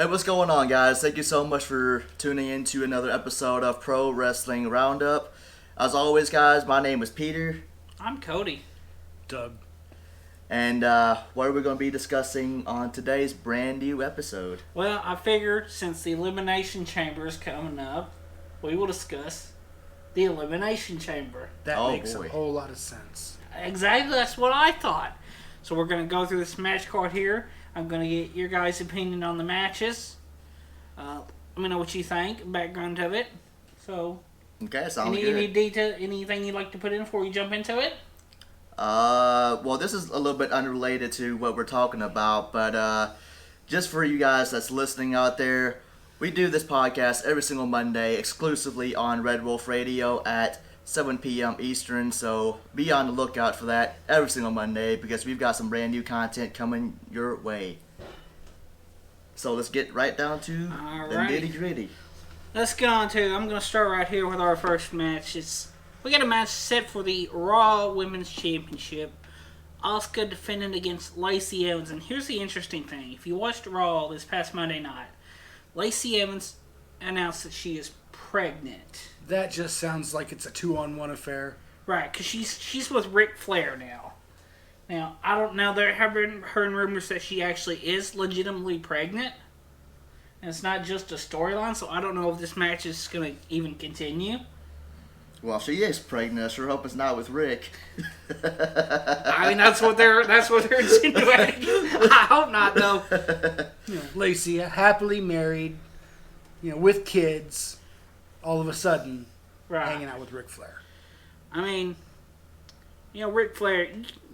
Hey, what's going on, guys? Thank you so much for tuning in to another episode of Pro Wrestling Roundup. As always, guys, my name is Peter. I'm Cody. Doug. And what are we going to be discussing on today's brand new episode? Well, I figured since the Elimination Chamber is coming up, we will discuss the Elimination Chamber. That makes a whole lot of sense. Exactly, that's what I thought. So we're going to go through this match card here. I'm going to get your guys' opinion on the matches. Let me know what you think, background of it. So, okay, sounds good. Any detail, anything you'd like to put in before we jump into it? Well, this is a little bit unrelated to what we're talking about, but just for you guys that's listening out there, we do this podcast every single Monday exclusively on Red Wolf Radio at 7 p.m. Eastern, so be on the lookout for that every single Monday because we've got some brand new content coming your way. So let's get right down to the nitty-gritty. Let's get on to, I'm going to start right here with our first match. We got a match set for the Raw Women's Championship. Asuka defending against Lacey Evans. And here's the interesting thing. If you watched Raw this past Monday night, Lacey Evans announced that she is pregnant. That just sounds like it's a 2-on-1 affair. Right, because she's with Ric Flair now. Now, I don't know. There have been heard rumors that she actually is legitimately pregnant. And it's not just a storyline, so I don't know if this match is going to even continue. Well, she is pregnant. I sure hope it's not with Rick. I mean, that's what they're insinuating. I hope not, though. Lacey, happily married, with kids, all of a sudden, hanging out with Ric Flair. I mean, Ric Flair.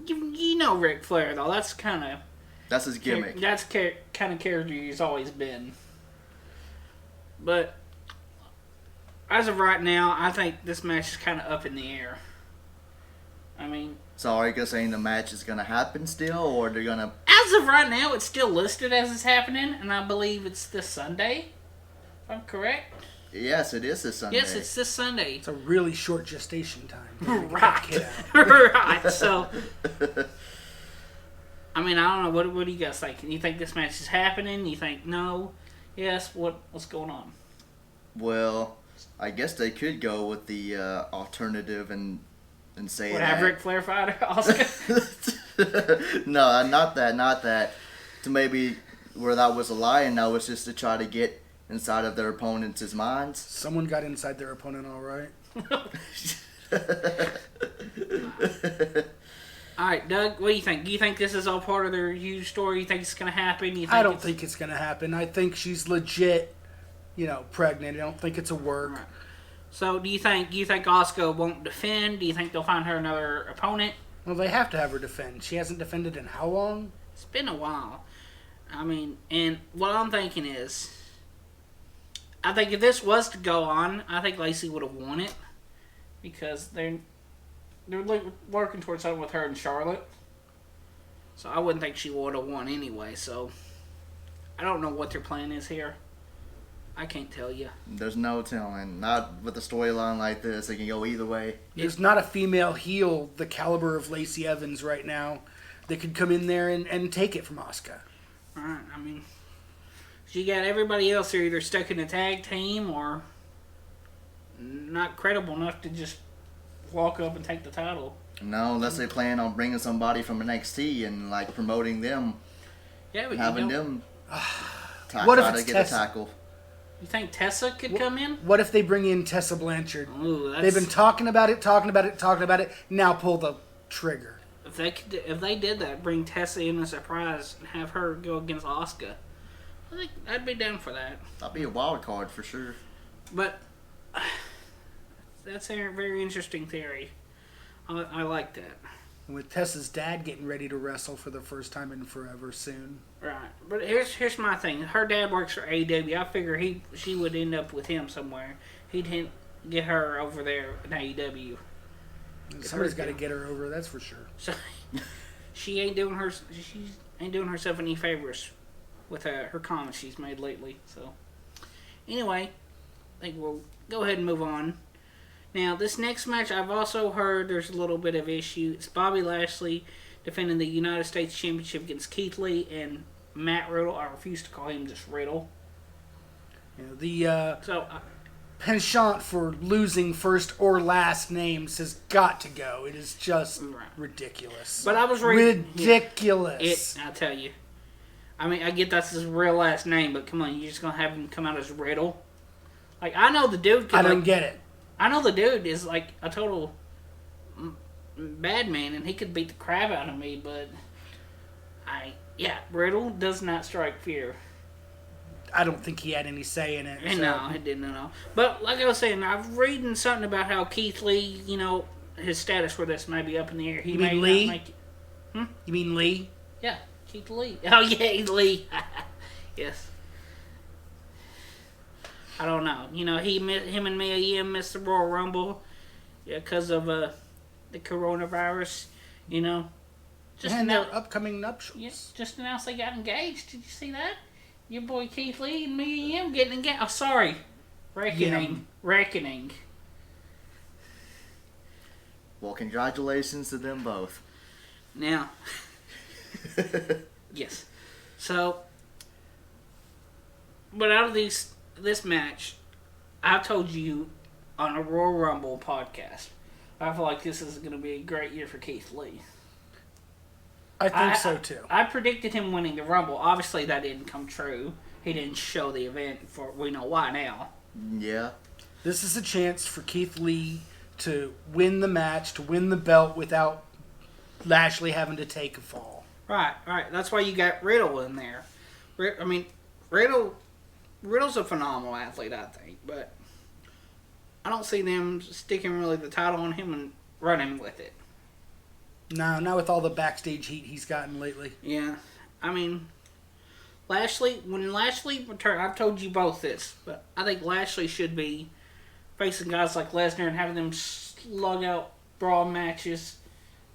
You know Ric Flair, though. That's his gimmick. That's kind of character he's always been. But as of right now, I think this match is kind of up in the air. I mean... So are you saying the match is going to happen still, or they're going to... As of right now, it's still listed as it's happening, and I believe it's this Sunday, if I'm correct. Yes, it is this Sunday. Yes, it's this Sunday. It's a really short gestation time. Right. Right, so... I mean, I don't know. What do you guys think? You think this match is happening? You think no? Yes? What's going on? Well... I guess they could go with the alternative and say that. Have Ric Flair fight Asuka? No, not that. To maybe where that was a lie and now it's just to try to get inside of their opponents' minds. Someone got inside their opponent all right. Alright, Doug, what do you think? Do you think this is all part of their huge story? You think it's going to happen? I don't think it's going to happen. I think she's legit... pregnant. I don't think it's a work. Right. So, do you think Asuka won't defend? Do you think they'll find her another opponent? Well, they have to have her defend. She hasn't defended in how long? It's been a while. I mean, and what I'm thinking is, I think if this was to go on, I think Lacey would have won it because they're working towards something with her and Charlotte. So I wouldn't think she would have won anyway. So I don't know what their plan is here. I can't tell you. There's no telling. Not with a storyline like this. It can go either way. There's not a female heel the caliber of Lacey Evans right now that could come in there and take it from Asuka. Alright, I mean, she got everybody else are either stuck in a tag team or not credible enough to just walk up and take the title. No, unless they plan on bringing somebody from NXT and promoting them. Yeah, but having them what try if it's to get Tessa? a tackle. You think Tessa could come in? What if they bring in Tessa Blanchard? Ooh, They've been talking about it. Now pull the trigger. If they did that, bring Tessa in a surprise and have her go against Asuka, I think I'd be down for that. That'd be a wild card for sure. But that's a very interesting theory. I like that. With Tessa's dad getting ready to wrestle for the first time in forever soon. Right, but here's my thing. Her dad works for AEW. I figure she would end up with him somewhere. He'd get her over there in AEW. Somebody's got to get her over. That's for sure. So she ain't doing herself any favors with her comments she's made lately. So anyway, I think we'll go ahead and move on. Now, this next match, I've also heard there's a little bit of issue. It's Bobby Lashley defending the United States Championship against Keith Lee and Matt Riddle. I refuse to call him just Riddle. The penchant for losing first or last names has got to go. It is just ridiculous. But I was reading... Ridiculous. I tell you. I mean, I get that's his real last name, but come on, you're just going to have him come out as Riddle? Like, I know the dude... I don't get it. I know the dude is, like, a total bad man, and he could beat the crap out of me, but... Riddle does not strike fear. I don't think he had any say in it. So. No, he didn't at all. But like I was saying, I'm reading something about how Keith Lee, his status for this may be up in the air. You mean Lee? Not make it. You mean Lee? Yeah, Keith Lee. Oh yeah, Lee. Yes. I don't know. Him and Mia Yim missed the Royal Rumble, because of the coronavirus. And their upcoming nuptials. Yes, just announced they got engaged. Did you see that? Your boy Keith Lee and Mia Yim getting engaged. Oh, sorry. Reckoning. Well, congratulations to them both. Now, yes. So, but out of this match, I told you on a Royal Rumble podcast, I feel like this is going to be a great year for Keith Lee. I think so too. I predicted him winning the Rumble. Obviously, that didn't come true. He didn't show the event. We know why now. Yeah. This is a chance for Keith Lee to win the match, to win the belt without Lashley having to take a fall. Right. That's why you got Riddle in there. I mean, Riddle's a phenomenal athlete, I think, but I don't see them sticking really the title on him and running with it. No, not with all the backstage heat he's gotten lately. Yeah. I mean, when Lashley returned, I've told you both this, but I think Lashley should be facing guys like Lesnar and having them slug out brawl matches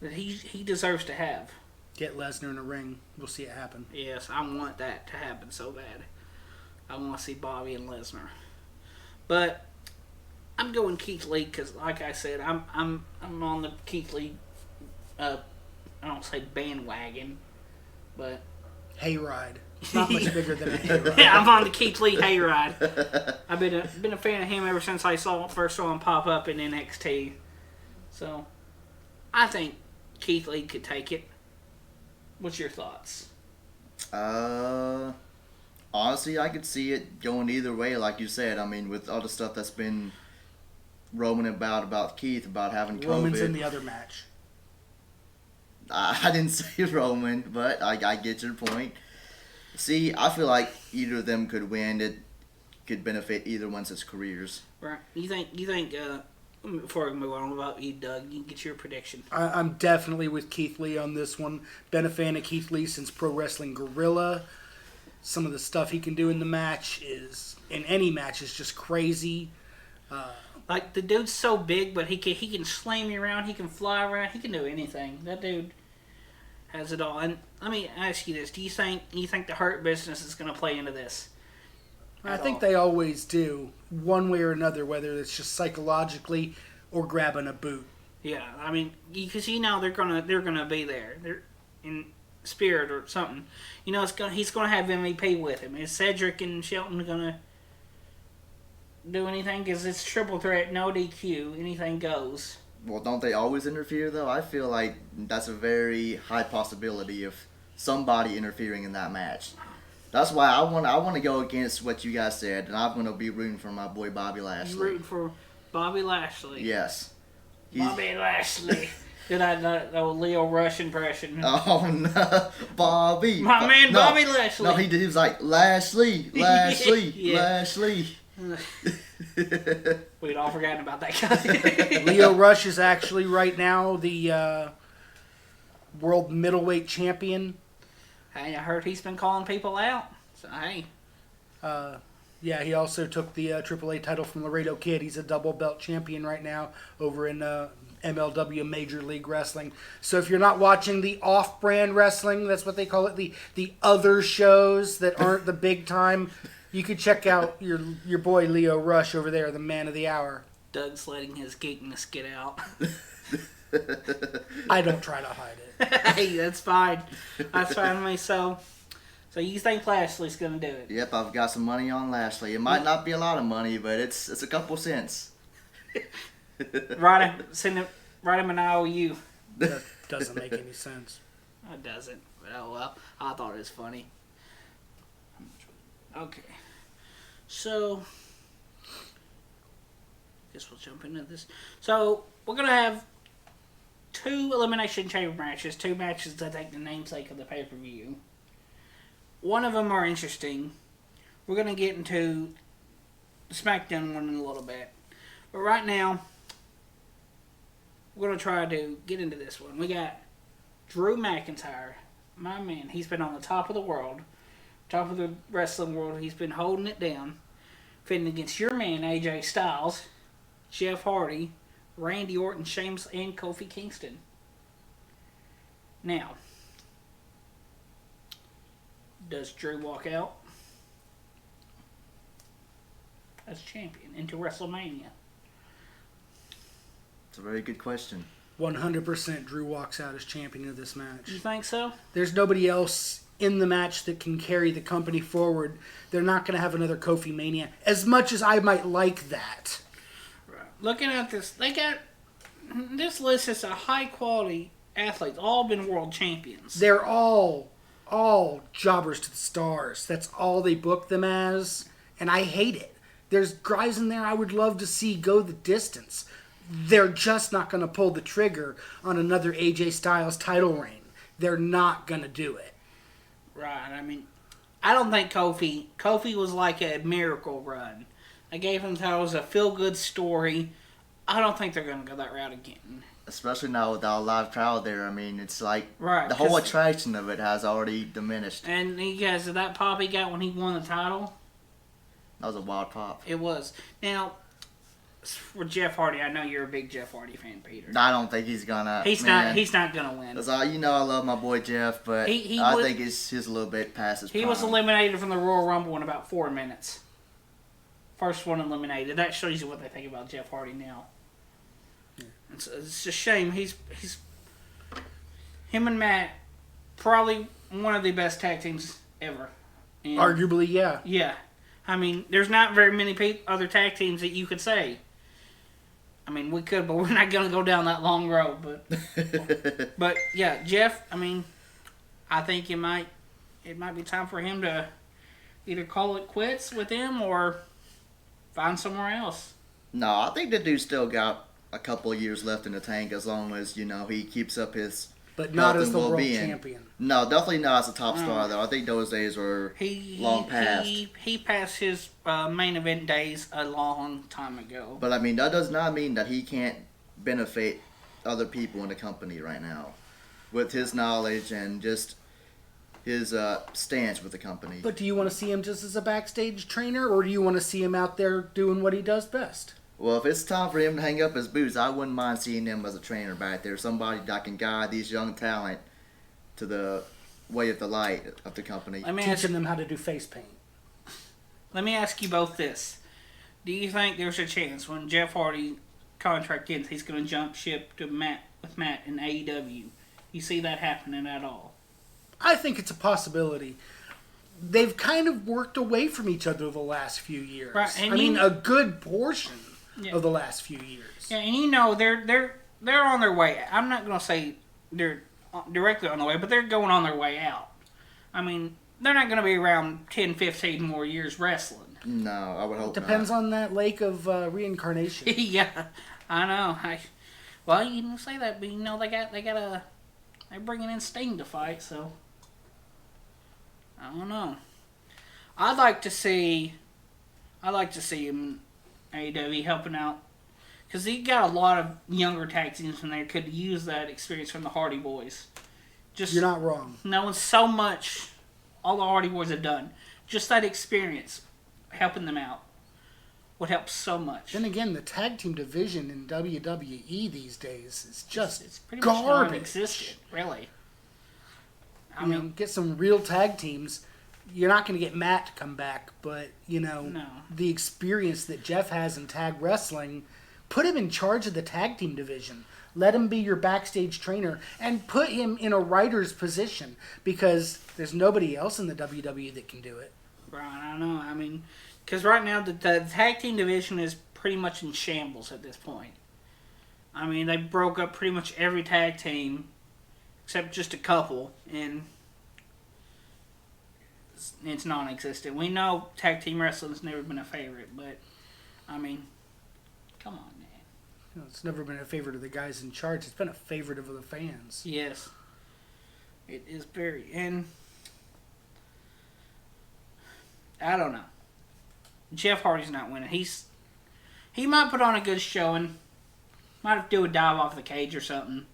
that he deserves to have. Get Lesnar in a ring. We'll see it happen. Yes, I want that to happen so bad. I want to see Bobby and Lesnar. But I'm going Keith Lee because, like I said, I'm on the Keith Lee. I don't say bandwagon, but hayride. It's not much bigger than a hayride. Yeah, I'm on the Keith Lee hayride. I've been a fan of him ever since I first saw him pop up in NXT. So, I think Keith Lee could take it. What's your thoughts? Honestly, I could see it going either way, like you said. I mean, with all the stuff that's been roaming about Keith, about having COVID. Roman's in the other match. I didn't say Roman, but I get your point. See, I feel like either of them could win. It could benefit either one's careers. Right. You think? Before we move on about you, Doug, you can get your prediction. I'm definitely with Keith Lee on this one. Been a fan of Keith Lee since Pro Wrestling Guerrilla. Some of the stuff he can do in any match is just crazy. Like, the dude's so big, but he can slam you around, he can fly around, he can do anything. That dude has it all. And let me ask you this: do you think the Hurt Business is going to play into this? I think they always do, one way or another, whether it's just psychologically or grabbing a boot. Yeah, I mean, because they're gonna be there. They're in spirit or something. He's gonna have MVP with him. Is Cedric and Shelton gonna do anything? Because it's triple threat, no DQ, anything goes. Well, don't they always interfere, though? I feel like that's a very high possibility of somebody interfering in that match. That's why I want to go against what you guys said, and I'm going to be rooting for my boy Bobby Lashley. You're rooting for Bobby Lashley? Yes. Bobby Lashley. Did I know Leo Rush impression? Oh, no. Bobby. My man Bobby Lashley. No, he was like, Lashley. We'd all forgotten about that guy. Leo Rush is actually right now the world middleweight champion. Hey, I heard he's been calling people out. So, hey. Yeah, he also took the AAA title from Laredo Kid. He's a double belt champion right now over in MLW Major League Wrestling. So if you're not watching the off-brand wrestling, that's what they call it, the other shows that aren't the big time, you could check out your boy Leo Rush over there, the man of the hour. Doug's letting his geekness get out. I don't try to hide it. Hey, that's fine. That's fine with me. So So you think Lashley's going to do it? Yep, I've got some money on Lashley. It might not be a lot of money, but it's a couple cents. Write him an IOU. That doesn't make any sense. It doesn't. Oh, well. I thought it was funny. Okay. So, guess we'll jump into this. So, we're going to have 2 Elimination Chamber matches. 2 matches that take the namesake of the pay-per-view. One of them are interesting. We're going to get into the SmackDown one in a little bit. But right now, we're going to try to get into this one. We got Drew McIntyre. My man, he's been on the top of the world. Top of the wrestling world. He's been holding it down. Fighting against your man, AJ Styles, Jeff Hardy, Randy Orton, Sheamus, and Kofi Kingston. Now, does Drew walk out as champion into WrestleMania? It's a very good question. 100% Drew walks out as champion of this match. You think so? There's nobody else in the match that can carry the company forward. They're not going to have another Kofi Mania. As much as I might like that. Right. Looking at this, they got this list is a high quality athletes, all been world champions. They're all jobbers to the stars. That's all they book them as, and I hate it. There's guys in there I would love to see go the distance. They're just not going to pull the trigger on another AJ Styles title reign. They're not going to do it. Right. I mean, I don't think Kofi was like a miracle run. They gave him that was a feel-good story. I don't think they're going to go that route again. Especially now without a live crowd there. I mean, it's like right, the whole attraction of it has already diminished. And you guys, that pop he got when he won the title? That was a wild pop. It was. Now, for Jeff Hardy, I know you're a big Jeff Hardy fan, Peter. I don't think he's gonna. He's not gonna win. You know, I love my boy Jeff, but I think he's a little bit past his prime. He was eliminated from the Royal Rumble in about 4 minutes. First one eliminated. That shows you what they think about Jeff Hardy now. Yeah. It's a shame. He's him and Matt, probably one of the best tag teams ever. And arguably, yeah. Yeah. I mean, there's not very many other tag teams that you could say. I mean, we could, but we're not going to go down that long road. But yeah, Jeff, I mean, I think it might be time for him to either call it quits with him or find somewhere else. No, I think the dude still got a couple of years left in the tank as long as, he keeps up his but not as the world champion. No, definitely not as a top star, though. I think those days were long past. He passed his main event days a long time ago. But, I mean, that does not mean that he can't benefit other people in the company right now with his knowledge and just his stance with the company. But do you want to see him just as a backstage trainer, or do you want to see him out there doing what he does best? Well, if it's time for him to hang up his boots, I wouldn't mind seeing him as a trainer back there. Somebody that can guide these young talent to the way of the light of the company. Teaching them how to do face paint. Let me ask you both this. Do you think there's a chance when Jeff Hardy contract ends, he's going to jump ship to Matt in AEW? You see that happening at all? I think it's a possibility. They've kind of worked away from each other the last few years. Right, and a good portion of the last few years. Yeah, and they're on their way. I'm not going to say they're directly on the way, but they're going on their way out. I mean, they're not going to be around 10, 15 more years wrestling. No, I would hope Depends on that lake of reincarnation. Yeah, I know. Well, you can say that, but they're bringing in Sting to fight, so I don't know. I'd like to see him AEW helping out because he got a lot of younger tag teams in there could use that experience from the Hardy Boys. You're not wrong. Knowing so much, all the Hardy Boys have done, just that experience helping them out would help so much. Then again, the tag team division in WWE these days is just it's pretty garbage. much non-existent, really. I mean, get some real tag teams. You're not going to get Matt to come back, but, the experience that Jeff has in tag wrestling, put him in charge of the tag team division. Let him be your backstage trainer and put him in a writer's position because there's nobody else in the WWE that can do it. Right, I know. I mean, because right now the tag team division is pretty much in shambles at this point. I mean, they broke up pretty much every tag team except just a couple, and it's non-existent. We know tag team wrestling's never been a favorite, but, I mean, come on, man. It's never been a favorite of the guys in charge. It's been a favorite of the fans. Yes. It is very, and I don't know. Jeff Hardy's not winning. He might put on a good showing. Might do a dive off the cage or something.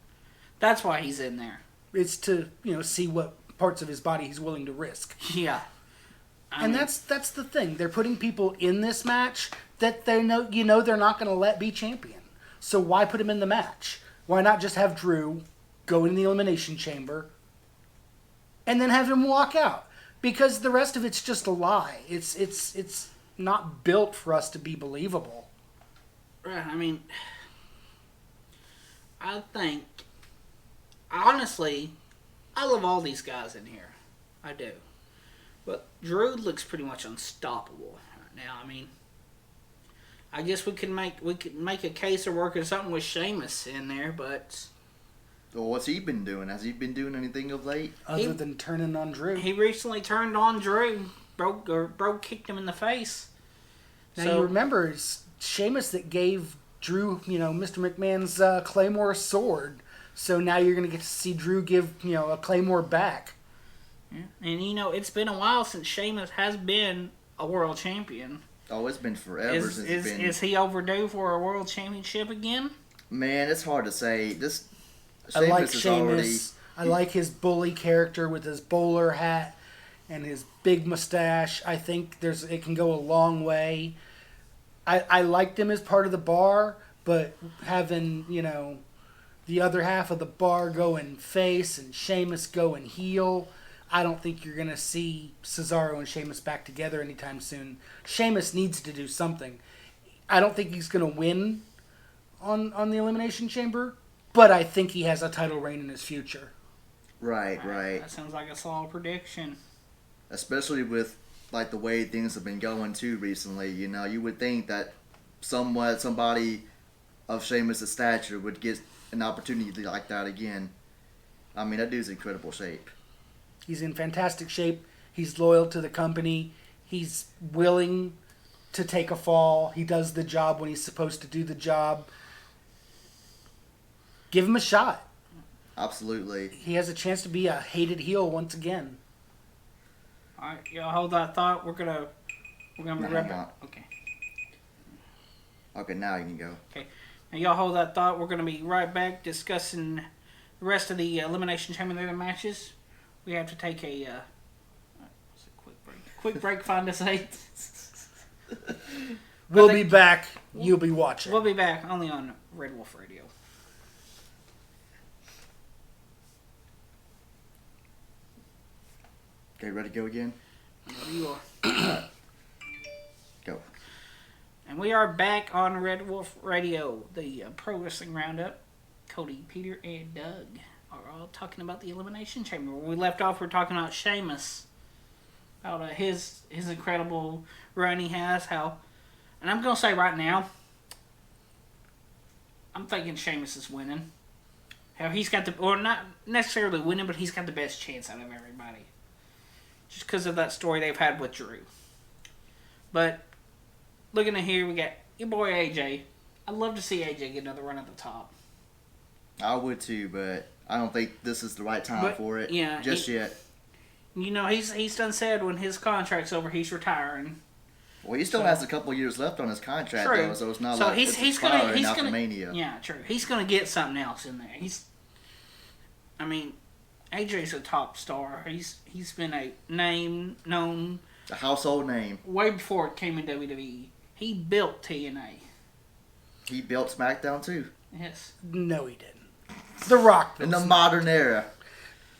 That's why he's in there. It's to, see what parts of his body he's willing to risk. Yeah. I And mean, that's the thing. They're putting people in this match that they know they're not going to let be champion. So why put him in the match? Why not just have Drew go in the Elimination Chamber and then have him walk out? Because the rest of it's just a lie. It's not built for us to be believable. right, I mean, I think, honestly, I love all these guys in here. I do. But Drew looks pretty much unstoppable right now. I mean, I guess we could make a case of working something with Sheamus in there, but Well, what's he been doing? Has he been doing anything of late? Other than turning on Drew. he recently turned on Drew, kicked him in the face. Now you remember it's Sheamus that gave Drew, Mr. McMahon's Claymore sword. So now you're going to get to see Drew give, a Claymore back. Yeah. And it's been a while since Sheamus has been a world champion. Oh, it's been forever since he's been. Is he overdue for a world championship again? Man, it's hard to say. I like is Sheamus. I like his bully character with his bowler hat and his big mustache. I think it can go a long way. I liked him as part of the bar, but having, the other half of the bar going face and Sheamus going heel, I don't think you're going to see Cesaro and Sheamus back together anytime soon. Sheamus needs to do something. I don't think he's going to win on the Elimination Chamber, but I think he has a title reign in his future. Right. That sounds like a solid prediction. Especially with the way things have been going too recently. You would think that somebody of Sheamus' stature would get an opportunity like that again. I mean, that dude's in incredible shape. He's in fantastic shape. He's loyal to the company. He's willing to take a fall. He does the job when he's supposed to do the job. Give him a shot. Absolutely. He has a chance to be a hated heel once again. All right, y'all hold that thought. We're gonna be right back. Okay, now you can go. Okay, now y'all hold that thought. We're gonna be right back discussing the rest of the Elimination Chamber matches. We have to take a quick break. Quick break, find us a. We'll be back. You'll be watching. We'll be back only on Red Wolf Radio. Okay, ready to go again? Whenever you are. Go. And we are back on Red Wolf Radio, the Pro Wrestling Roundup. Cody, Peter, and Doug are all talking about the Elimination Chamber. When we left off, we're talking about Sheamus. About his incredible run he has. And I'm going to say right now, I'm thinking Sheamus is winning. How he's got or not necessarily winning, but he's got the best chance out of everybody. Just because of that story they've had with Drew. But looking at here, we got your boy AJ. I'd love to see AJ get another run at the top. I would too, but I don't think this is the right time for it. Yeah, just yet. He's done said when his contract's over, he's retiring. Well, he still has a couple years left on his contract, true. though, so it's not he's gonna Mania. Yeah, true. He's gonna get something else in there. AJ's a top star. He's been a known A household name. way before it came in WWE. He built TNA. He built SmackDown too. Yes. No, he didn't. The Rock. In the modern era.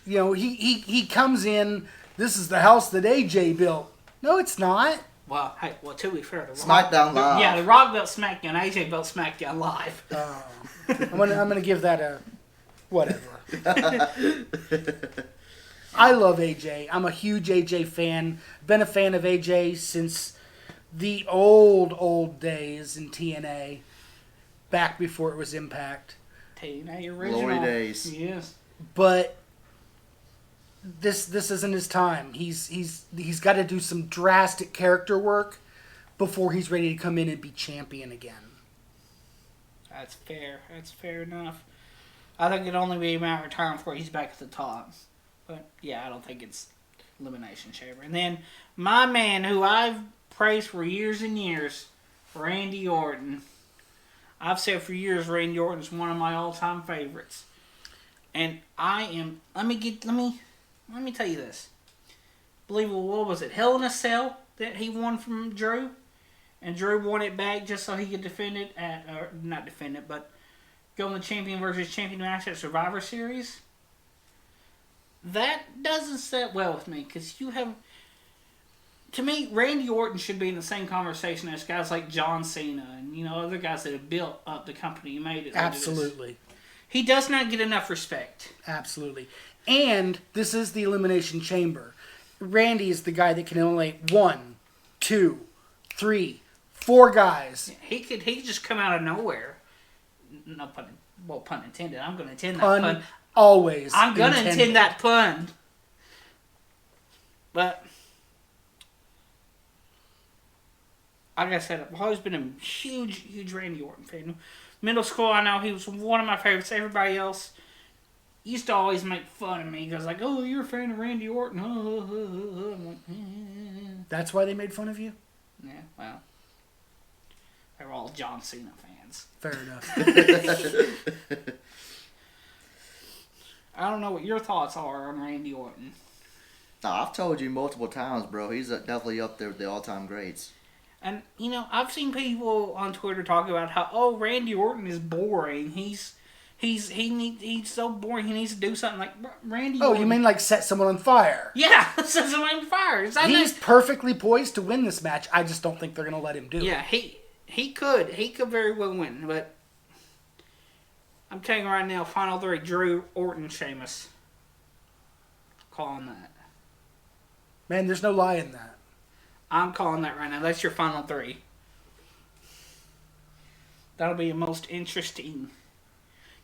He comes in, this is the house that AJ built. No, it's not. Well, hey, to be fair, SmackDown Live. Yeah, the Rock built SmackDown. AJ built SmackDown Live. I'm gonna give that a whatever. I love AJ. I'm a huge AJ fan. Been a fan of AJ since the old days in TNA, back before it was Impact. TNA original. Glory days. Yes. But this isn't his time. He's got to do some drastic character work before he's ready to come in and be champion again. That's fair. That's fair enough. I think it'd only be a matter of time before he's back at the top. But yeah, I don't think it's Elimination Chamber. And then my man, who I've praised for years and years, Randy Orton. I've said for years Randy Orton is one of my all-time favorites. And I am. Let me tell you this. Believe what was it? Hell in a Cell that he won from Drew, and Drew won it back just so he could defend it not defend it, but go in the champion versus champion match at Survivor Series. That doesn't sit well with me because you have. To me, Randy Orton should be in the same conversation as guys like John Cena and other guys that have built up the company and made it. Absolutely. He does not get enough respect. Absolutely. And this is the Elimination Chamber. Randy is the guy that can eliminate 1, 2, 3, 4 guys. He could just come out of nowhere. No pun intended. I'm going to intend that pun. Always. I'm going to intend that pun. But like I said, I've always been a huge Randy Orton fan. Middle school, I know he was one of my favorites. Everybody else used to always make fun of me because, like, oh, you're a fan of Randy Orton. I'm like, That's why they made fun of you? Yeah, well, they were all John Cena fans. Fair enough. I don't know what your thoughts are on Randy Orton. I've told you multiple times, bro. He's definitely up there with the all-time greats. And, I've seen people on Twitter talk about how, Randy Orton is boring. He's so boring. He needs to do something like Randy Orton. Oh, you mean like set someone on fire? Yeah, set someone on fire. He's perfectly poised to win this match. I just don't think they're going to let him do it. Yeah, he could. He could very well win. But I'm telling you right now, Final 3, Drew, Orton, Sheamus. Calling that. Man, there's no lie in that. I'm calling that right now. That's your Final 3. That'll be the most interesting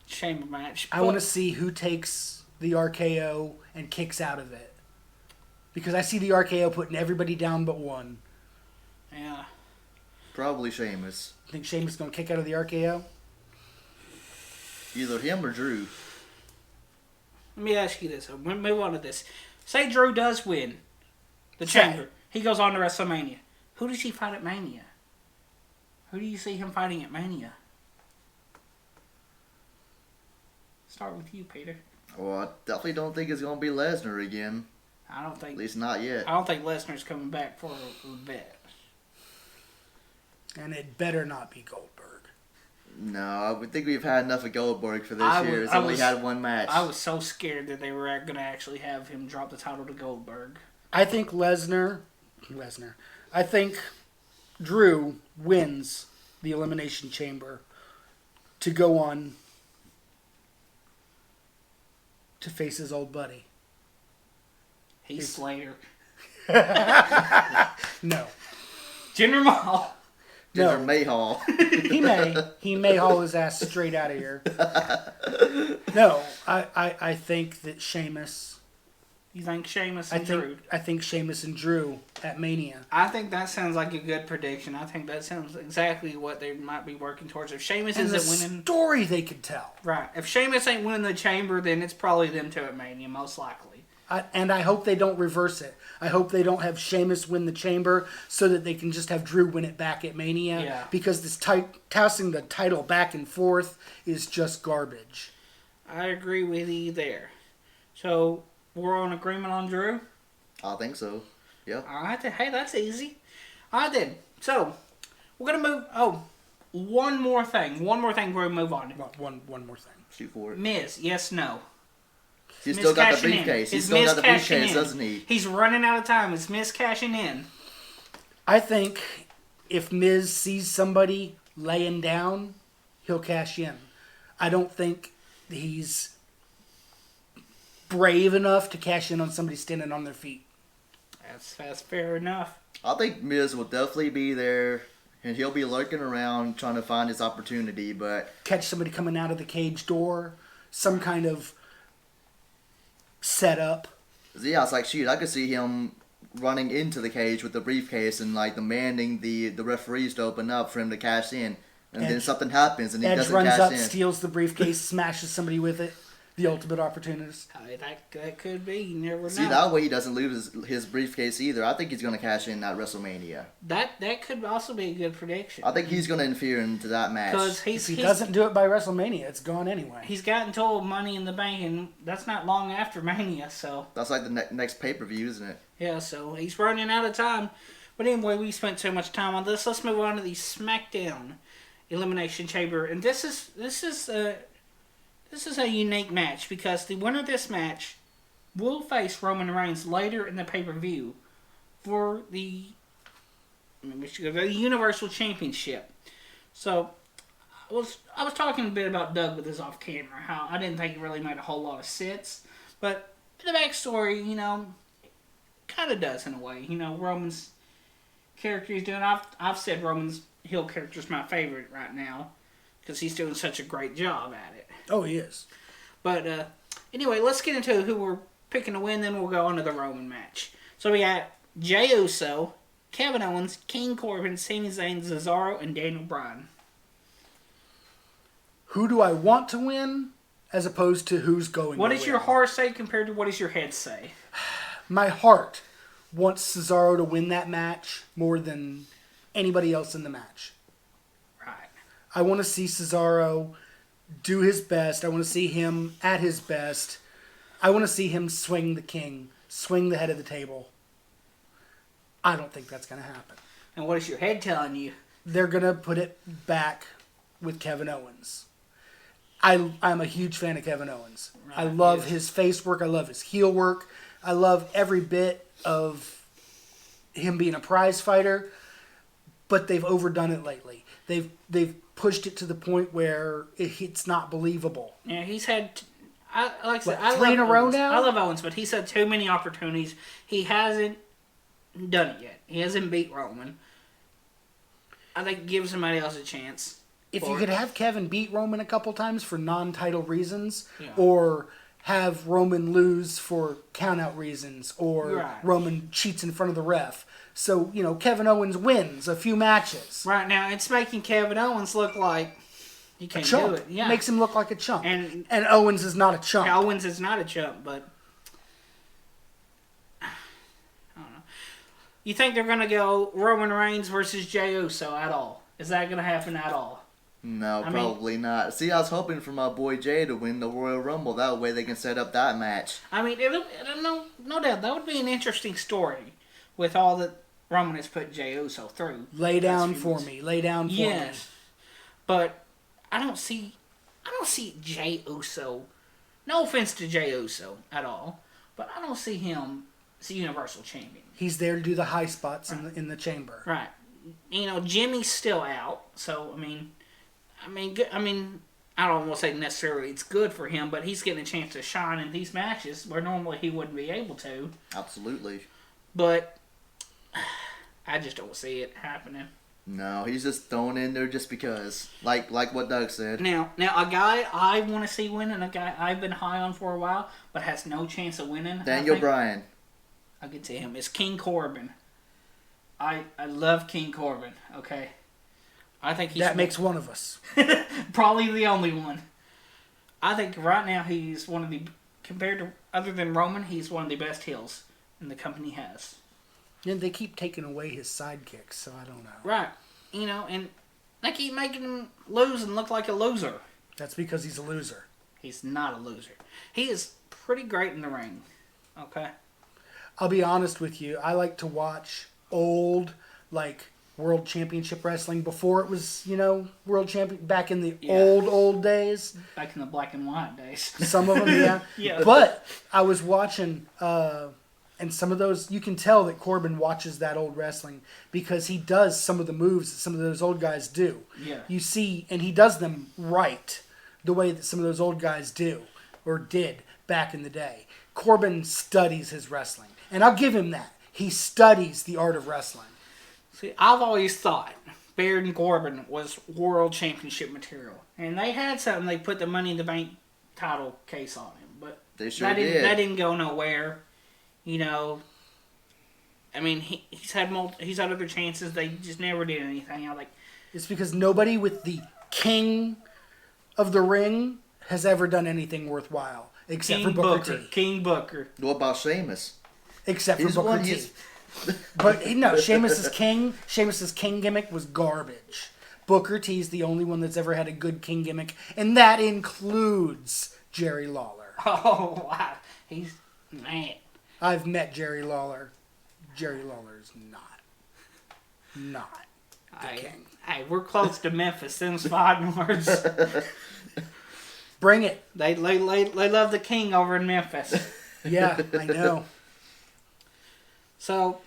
chamber match. I want to see who takes the RKO and kicks out of it. Because I see the RKO putting everybody down but one. Yeah. Probably Sheamus. You think Sheamus is going to kick out of the RKO? Either him or Drew. Let me ask you this. We'll move on to this. Say Drew does win the chamber. He goes on to WrestleMania. Who does he fight at Mania? Who do you see him fighting at Mania? Start with you, Peter. Well, I definitely don't think it's going to be Lesnar again. I don't think. At least not yet. I don't think Lesnar's coming back for a bit. And it better not be Goldberg. No, I would think we've had enough of Goldberg for this year. It's only had one match. I was so scared that they were going to actually have him drop the title to Goldberg. I think Lesnar. I think Drew wins the Elimination Chamber to go on to face his old buddy. He's Slayer. No. Jinder Mahal. Jinder No. Mahal. He may haul his ass straight out of here. No, I think that Sheamus. You think Sheamus and Drew? I think Sheamus and Drew at Mania. I think that sounds like a good prediction. I think that sounds exactly what they might be working towards. If Sheamus And the isn't winning, story they could tell. right? If Sheamus ain't winning the chamber, then it's probably them two at Mania, most likely. And I hope they don't reverse it. I hope they don't have Sheamus win the chamber so that they can just have Drew win it back at Mania. Yeah. Because this tossing the title back and forth is just garbage. I agree with you there. So we're on agreement on Drew. I think so. Yep. All right, then. Hey, that's easy. All right, then. So we're gonna move. Oh, one more thing. One more thing before we move on. One more thing. Shoot for it. Miz, yes, no. He's Miz still got the cashing in. briefcase. He's Is still Miz got the cashing briefcase, in? doesn't he? He's running out of time. Is Miz cashing in? I think if Miz sees somebody laying down, he'll cash in. I don't think he's brave enough to cash in on somebody standing on their feet. That's fair enough. I think Miz will definitely be there, and he'll be lurking around trying to find his opportunity, but... Catch somebody coming out of the cage door, some kind of setup. Yeah, it's like, shoot, I could see him running into the cage with the briefcase and, like, demanding the referees to open up for him to cash in. And then something happens and he Edge doesn't runs cash up, in. steals the briefcase, smashes somebody with it. The ultimate opportunist. That could be. You never know. See, that way he doesn't lose his briefcase either. I think he's going to cash in at WrestleMania. That could also be a good prediction. I think he's going to interfere into that match. Because If he doesn't do it by WrestleMania, it's gone anyway. He's got until Money in the Bank, and that's not long after Mania, so... That's like the next pay-per-view, isn't it? Yeah, so he's running out of time. But anyway, we spent so much time on this. Let's move on to the SmackDown Elimination Chamber. And this is a unique match because the winner of this match will face Roman Reigns later in the pay-per-view for the Universal Championship. So, I was talking a bit about Doug with his off-camera, how I didn't think it really made a whole lot of sense. But the backstory, kind of does in a way. Roman's character he's doing. I've said Roman's heel character is my favorite right now because he's doing such a great job at it. Oh, he is. But anyway, let's get into who we're picking to win, then we'll go on to the Roman match. So we got Jey Uso, Kevin Owens, King Corbin, Sami Zayn, Cesaro, and Daniel Bryan. Who do I want to win as opposed to who's going to win? What does your heart say compared to what does your head say? My heart wants Cesaro to win that match more than anybody else in the match. Right. I want to see Cesaro do his best. I want to see him at his best. I want to see him swing the king, swing the head of the table. I don't think that's going to happen. And what is your head telling you? They're going to put it back with Kevin Owens. I'm a huge fan of Kevin Owens. Right, I love yes. his face work. I love his heel work. I love every bit of him being a prize fighter. But they've overdone it lately. They've pushed it to the point where it's not believable. Yeah, he's had... I 3 in a row now? I love Owens, but he's had too many opportunities. He hasn't done it yet. He hasn't beat Roman. I think give somebody else a chance. If you could have Kevin beat Roman a couple times for non-title reasons, Yeah. or have Roman lose for count-out reasons, or Right. Roman cheats in front of the ref. So, Kevin Owens wins a few matches. Right now, it's making Kevin Owens look like he A can't chump. do it. Yeah. Makes him look like a chump. And Owens is not a chump. Owens is not a chump, but I don't know. You think they're going to go Roman Reigns versus Jey Uso at all? Is that going to happen at all? No, probably not. See, I was hoping for my boy Jay to win the Royal Rumble. That way they can set up that match. I mean, no doubt, that would be an interesting story with all that Roman has put Jey Uso through. Lay down for me. Lay down for me. Yes, but I don't see Jey Uso. No offense to Jey Uso at all, but I don't see him as a Universal Champion. He's there to do the high spots in the chamber. Right. Jimmy's still out, so I mean, I don't want to say necessarily it's good for him, but he's getting a chance to shine in these matches where normally he wouldn't be able to. Absolutely. But I just don't see it happening. No, he's just thrown in there just because. Like what Doug said. Now, a guy I want to see winning, a guy I've been high on for a while, but has no chance of winning. Daniel Bryan. I'll get to him. It's King Corbin. I love King Corbin, okay? I think he's... That makes one of us. probably the only one. I think right now he's one of the... Compared to... Other than Roman, he's one of the best heels in the company has. And they keep taking away his sidekicks, so I don't know. Right. And they keep making him lose and look like a loser. That's because he's a loser. He's not a loser. He is pretty great in the ring. Okay? I'll be honest with you. I like to watch old, World Championship Wrestling before it was, World Champion, back in the old days. Back in the black and white days. Some of them, yeah. Yeah. But I was watching And some of those, you can tell that Corbin watches that old wrestling because he does some of the moves that some of those old guys do. Yeah. You see, and he does them right, the way that some of those old guys do, or did, back in the day. Corbin studies his wrestling. And I'll give him that. He studies the art of wrestling. See, I've always thought Baron Corbin was world championship material. And they had something, they put the Money in the Bank title case on him. But They sure that did. didn't go nowhere. You know, I mean, he's had other chances. They just never did anything. It's because nobody with the king of the ring has ever done anything worthwhile. Except King for Booker T. King Booker. What about Sheamus? Except He's for Booker one- T. he's- But no, Sheamus's king gimmick was garbage. Booker T's the only one that's ever had a good king gimmick, and that includes Jerry Lawler. Oh, wow. He's man. I've met Jerry Lawler. Jerry Lawler's not the king. Hey, we're close to Memphis. Them's fighting words. Bring it. They love the king over in Memphis. Yeah, I know. So,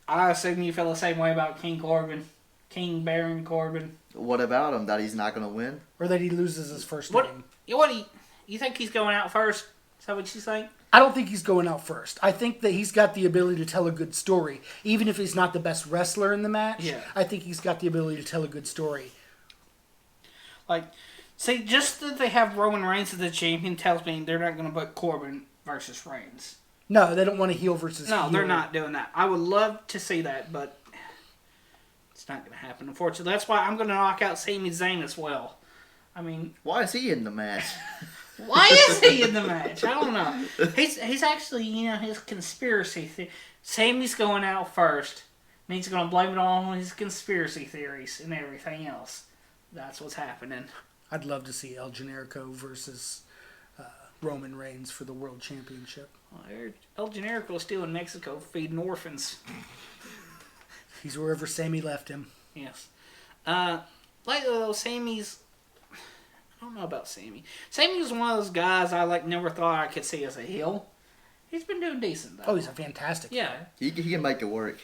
I assume you feel the same way about King Corbin. King Baron Corbin. What about him? That he's not going to win? Or that he loses his first What? name. You think he's going out first? Is that what you think? I don't think he's going out first. I think that he's got the ability to tell a good story. Even if he's not the best wrestler in the match, Yeah. I think he's got the ability to tell a good story. See, just that they have Roman Reigns as the champion tells me they're not going to put Corbin versus Reigns. No, they don't want a heel versus heel. No, they're not doing that. I would love to see that, but it's not going to happen, unfortunately. That's why I'm going to knock out Sami Zayn as well. I mean, Why is he in the match? why is he in the match? I don't know. He's actually, his conspiracy theory. Sammy's going out first, and he's going to blame it all on his conspiracy theories and everything else. That's what's happening. I'd love to see El Generico versus Roman Reigns for the World Championship. Well, El Generico is still in Mexico feeding orphans. He's wherever Sammy left him. Yes. Lately, though, Sammy's... I don't know about Sammy. Sammy was one of those guys I never thought I could see as a heel. He's been doing decent, though. Oh, he's a fantastic. Yeah. He can make it work.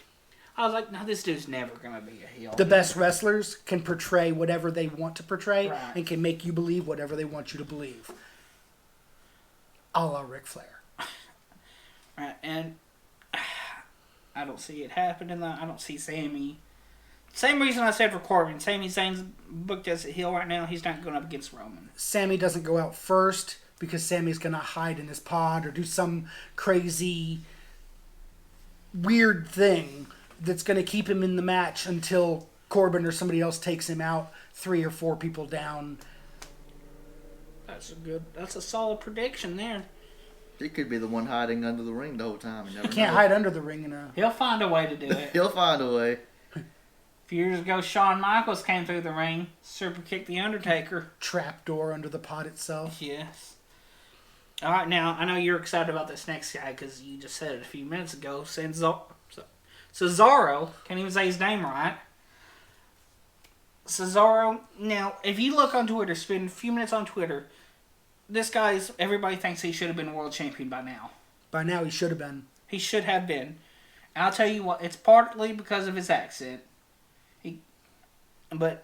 I was like, no, this dude's never going to be a heel. The best wrestlers can portray whatever they want to portray Right. and can make you believe whatever they want you to believe. A la Ric Flair. Right, and I don't see it happening. I don't see Sammy. Same reason I said for Corbin. Sami Zayn's booked as a heel right now. He's not going up against Roman. Sammy doesn't go out first because Sammy's going to hide in his pod or do some crazy, weird thing that's going to keep him in the match until Corbin or somebody else takes him out 3 or 4 people down. That's a solid prediction there. He could be the one hiding under the ring the whole time. You never You can't know. hide under the ring in a... He'll find a way to do it. He'll find a way. A few years ago, Shawn Michaels came through the ring, super kicked The Undertaker. trapdoor under the pod itself. Yes. All right, now, I know you're excited about this next guy because you just said it a few minutes ago. Cesaro, can't even say his name right. Cesaro, now, if you look on Twitter, spend a few minutes on Twitter, everybody thinks he should have been world champion by now. By now, he should have been. He should have been. And I'll tell you what, it's partly because of his accent. But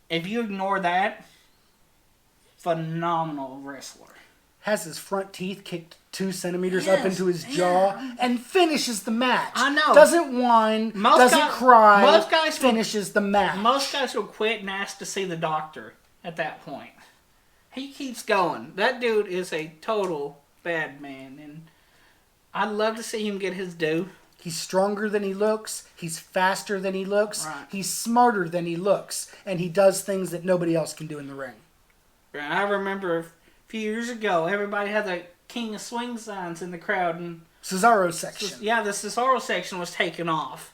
if you ignore that, phenomenal wrestler. Has his front teeth kicked 2 centimeters up Yes, into his yeah. jaw and finishes the match. I know. Doesn't whine, doesn't cry. most guys finishes the match. Most guys will quit and ask to see the doctor at that point. He keeps going. That dude is a total bad man, and I'd love to see him get his due. He's stronger than he looks. He's faster than he looks. Right. He's smarter than he looks. And he does things that nobody else can do in the ring. I remember a few years ago, everybody had the King of Swing signs in the crowd, and Cesaro's section. yeah, the Cesaro section was taken off.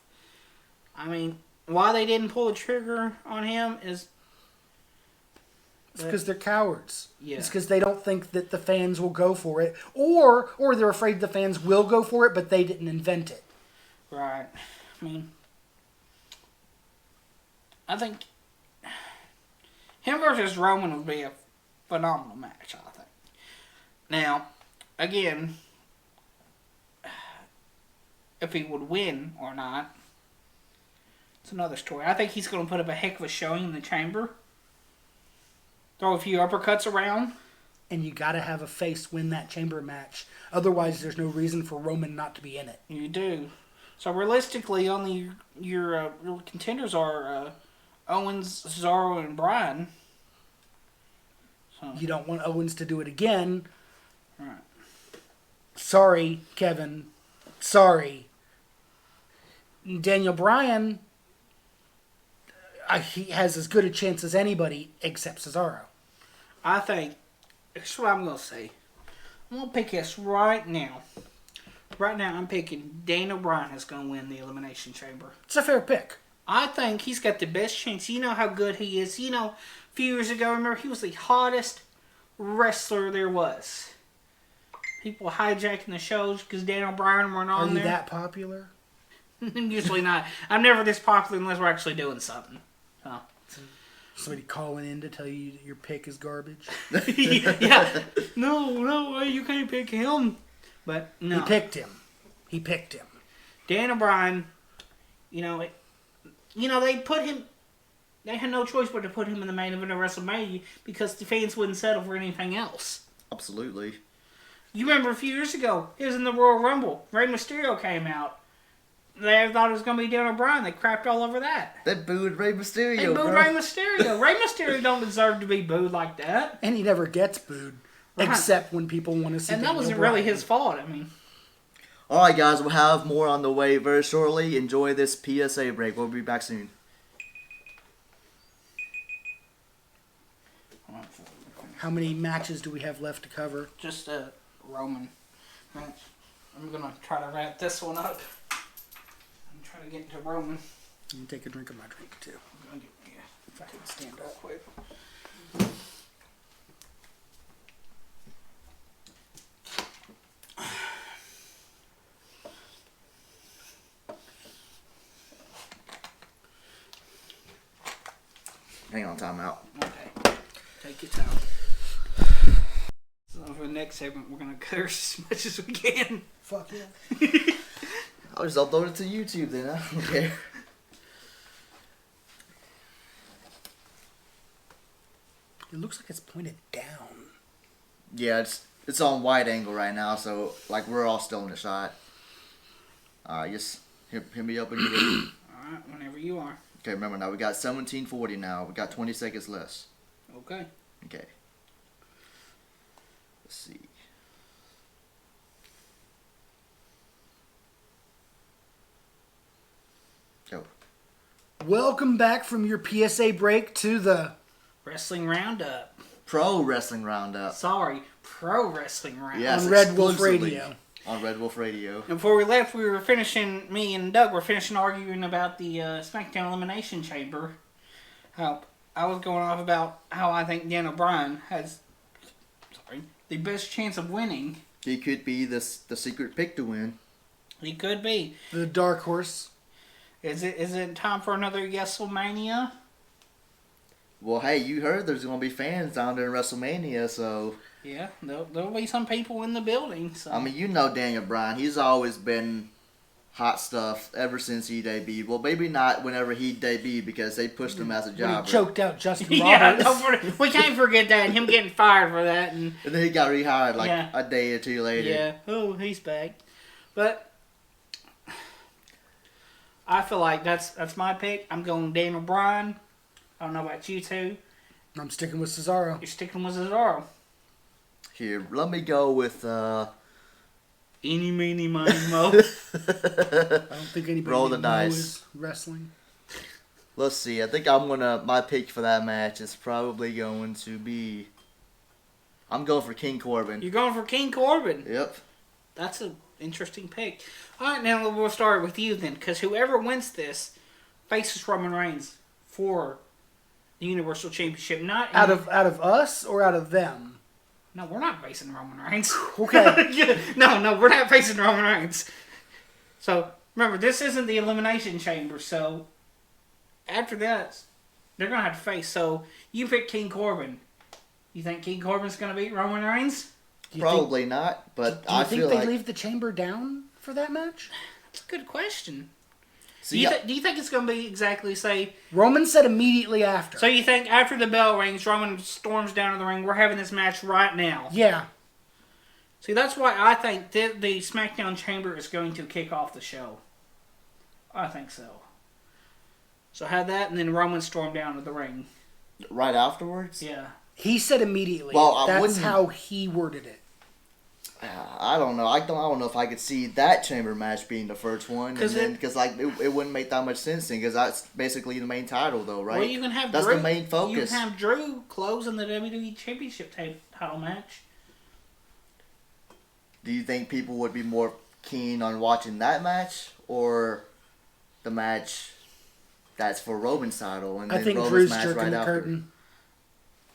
I mean, why they didn't pull the trigger on him is... It's because they're cowards. Yeah. It's because they don't think that the fans will go for it. Or they're afraid the fans will go for it, but they didn't invent it. Right. I mean, I think him versus Roman would be a phenomenal match, I think. Now, again, if he would win or not, it's another story. I think he's going to put up a heck of a showing in the chamber. Throw a few uppercuts around. And you got to have a face win that chamber match. Otherwise, there's no reason for Roman not to be in it. You do. So realistically, only your contenders are Owens, Cesaro, and Bryan. So. You don't want Owens to do it again. Right. Sorry, Kevin. Sorry. Daniel Bryan, he has as good a chance as anybody except Cesaro. I think, here's what I'm going to say. I'm going to pick this right now. Right now, I'm picking Daniel Bryan is going to win the Elimination Chamber. It's a fair pick. I think he's got the best chance. You know how good he is. You know, a few years ago, remember, he was the hottest wrestler there was. People hijacking the shows because Daniel Bryan weren't on there. Are you that popular? Usually not. I'm never this popular unless we're actually doing something. So. Somebody calling in to tell you that your pick is garbage? Yeah. No, you can't pick him. But no. He picked him. Daniel Bryan, they put him. They had no choice but to put him in the main event of WrestleMania because the fans wouldn't settle for anything else. Absolutely. You remember a few years ago, he was in the Royal Rumble. Rey Mysterio came out. They thought it was going to be Daniel Bryan. They crapped all over that. They booed Rey Mysterio, They booed Rey Mysterio. Rey Mysterio don't deserve to be booed like that. And he never gets booed. Right. Except when people want to see And that Daniel wasn't Bryan. really his fault. I mean... Alright guys, we'll have more on the way very shortly. Enjoy this PSA break. We'll be back soon. How many matches do we have left to cover? Just a Roman match. I'm going to try to wrap this one up. I'm trying to get into Roman. Let me take a drink of my drink, too. I'm going to get if I can stand up quick. Hang on, time out. Okay. Take your time. So for the next segment, we're going to curse as much as we can. Fuck yeah. I'll just upload it to YouTube then. I don't care. It looks like it's pointed down. Yeah, it's on wide angle right now, so like we're all still in the shot. Just hit me up when you're ready. Alright, whenever you are. Okay, remember now we got 17:40 now. We got 20 seconds less. Okay. Okay. Let's see. Go. Welcome back from your PSA break to the Wrestling Roundup. Pro Wrestling Roundup. Sorry, Pro Wrestling Roundup. Yes, on Red Wolf exclusively Radio. On Red Wolf Radio. And before we left, we were finishing, me and Doug were finishing arguing about the SmackDown Elimination Chamber. How I was going off about how I think Daniel Bryan has, the best chance of winning. He could be the secret pick to win. He could be. The dark horse. Is it time for another WrestleMania? Well, hey, you heard there's going to be fans down there in WrestleMania, so... Yeah, there'll be some people in the building. So. I mean, you know Daniel Bryan. He's always been hot stuff ever since he debuted. Well, maybe not whenever he debuted because they pushed him as a When jobber. he choked out Justin Yeah, Roberts. we can't forget that, and him getting fired for that. And then he got rehired like Yeah. a day or two later. yeah, oh, he's back. But I feel like that's my pick. I'm going Daniel Bryan. I don't know about you two. I'm sticking with Cesaro. You're sticking with Cesaro. Here, let me go with... Eeny, meeny, miny, mo. I don't think anybody Roll the knows dice. wrestling. Let's see. I think my pick for that match is probably going to be... I'm going for King Corbin. You're going for King Corbin. Yep. That's an interesting pick. All right, now we'll start with you then, because whoever wins this faces Roman Reigns for the Universal Championship. Not Out of us or out of them? No, we're not facing Roman Reigns. Okay. No, we're not facing Roman Reigns. So, remember, this isn't the Elimination Chamber, so after that, they're going to have to face. So, you pick King Corbin. You think King Corbin's going to beat Roman Reigns? Probably not, but Do you I think feel they like... leave the chamber down for that match? That's a good question. See, Do you think it's going to be exactly, say... Roman said immediately after. So you think after the bell rings, Roman storms down to the ring, we're having this match right now? Yeah. See, that's why I think the SmackDown Chamber is going to kick off the show. I think so. So have that, and then Roman storm down to the ring. right afterwards? Yeah. He said immediately. Well, That's how he worded it. I don't know. I don't know if I could see that chamber match being the first one, because it wouldn't make that much sense. Because that's basically the main title, though, right? Well, you can have that's Drew, the main focus. You can have Drew closing the WWE Championship title match. Do you think people would be more keen on watching that match or the match that's for Roman's title and I then think Roman's Drew's match jerking right the after? curtain.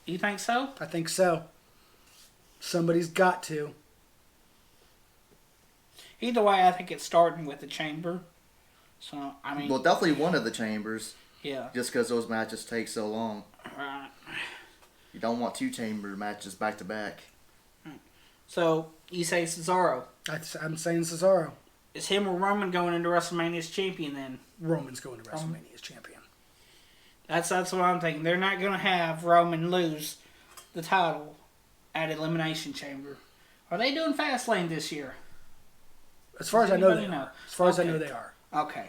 You think so? I think so. Somebody's got to. Either way, I think it's starting with the Chamber. So, I mean... Well, definitely one of the chambers. Yeah. Just because those matches take so long. Right. You don't want two chamber matches back to back. So, you say Cesaro. I'm saying Cesaro. Is him or Roman going into WrestleMania as champion then? Roman's going to WrestleMania as champion. That's what I'm thinking. They're not going to have Roman lose the title at Elimination Chamber. Are they doing Fastlane this year? As far as I know, anybody they know? are. As far as I Okay. know, they are. Okay.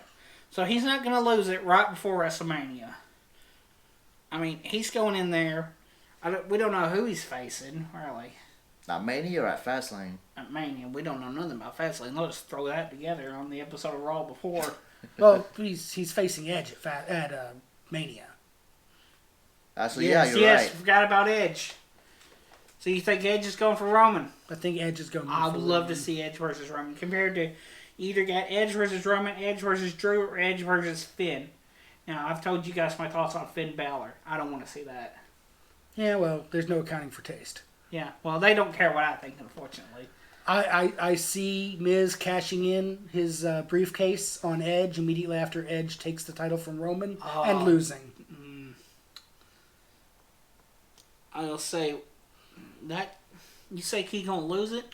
So he's not going to lose it right before WrestleMania. I mean, he's going in there. We don't know who he's facing, really. Not Mania or at Fastlane? At Mania. We don't know nothing about Fastlane. Let's throw that together on the episode of Raw before. Well, he's facing Edge at Mania. Actually, Yes, you're right. Forgot about Edge. So you think Edge is going for Roman? I think Edge is going. I would love to see Edge versus Roman compared to you either got Edge versus Roman, Edge versus Drew, or Edge versus Finn. Now I've told you guys my thoughts on Finn Balor. I don't want to see that. Yeah, well, there's no accounting for taste. Yeah, well they don't care what I think, unfortunately. I see Miz cashing in his briefcase on Edge immediately after Edge takes the title from Roman and losing. I'll say that you say he gonna lose it,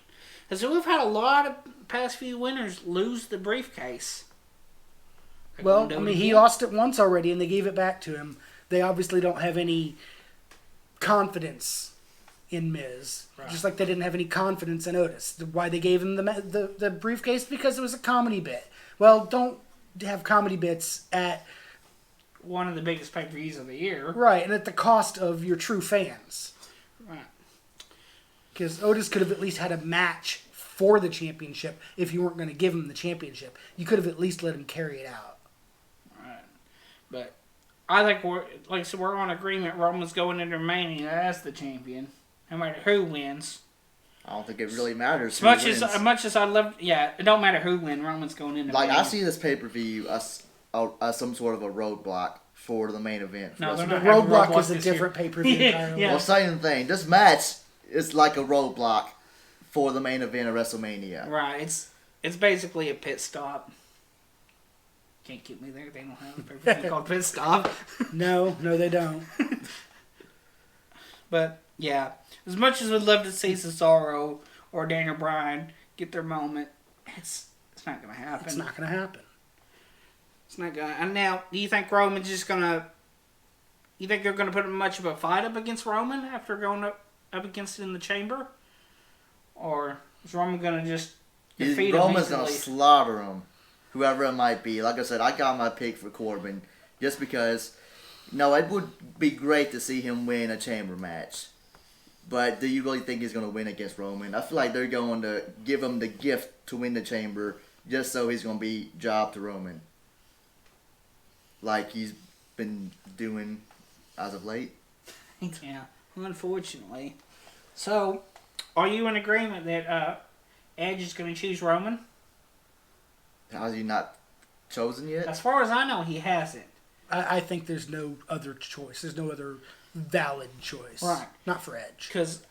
because we've had a lot of past few winners lose the briefcase. Well, I mean, he lost it once already, and they gave it back to him. They obviously don't have any confidence in Miz, Right. just like they didn't have any confidence in Otis. Why they gave him the briefcase? Because it was a comedy bit. Well, don't have comedy bits at one of the biggest pay-per-views of the year. right, and at the cost of your true fans. Right. Because Otis could have at least had a match for the championship if you weren't going to give him the championship. You could have at least let him carry it out. Right. But I think we're on agreement. Roman's going into Mania as the champion, no matter who wins. I don't think it really matters. As much as I love, it don't matter who wins. Roman's going into Like, Mania. I see this pay-per-view as some sort of a roadblock for the main event. No, they're The not having Roadblock Roadblock is a this different year. pay-per-view entirely. Yeah. Well, same thing. This match is like a roadblock for the main event of WrestleMania. Right. It's basically a pit stop. Can't keep me there. They don't have a pay-per-view called Pit Stop. No, they don't. But yeah, as much as we'd love to see Cesaro or Daniel Bryan get their moment, it's not gonna happen. It's not going to happen. It's not gonna. And now, do you think Roman's just gonna? You think they're gonna put much of a fight up against Roman after going up against it in the chamber, or is Roman gonna just defeat him Roman's going to easily? slaughter him, whoever it might be. Like I said, I got my pick for Corbin just because, it would be great to see him win a chamber match. But do you really think he's going to win against Roman? I feel like they're going to give him the gift to win the chamber just so he's going to be jobbed to Roman. Like he's been doing as of late. Yeah, unfortunately. So, are you in agreement that Edge is going to choose Roman? Has he not chosen yet? As far as I know, he hasn't. I think there's no other choice. There's no other valid choice. Right. Not for Edge. Because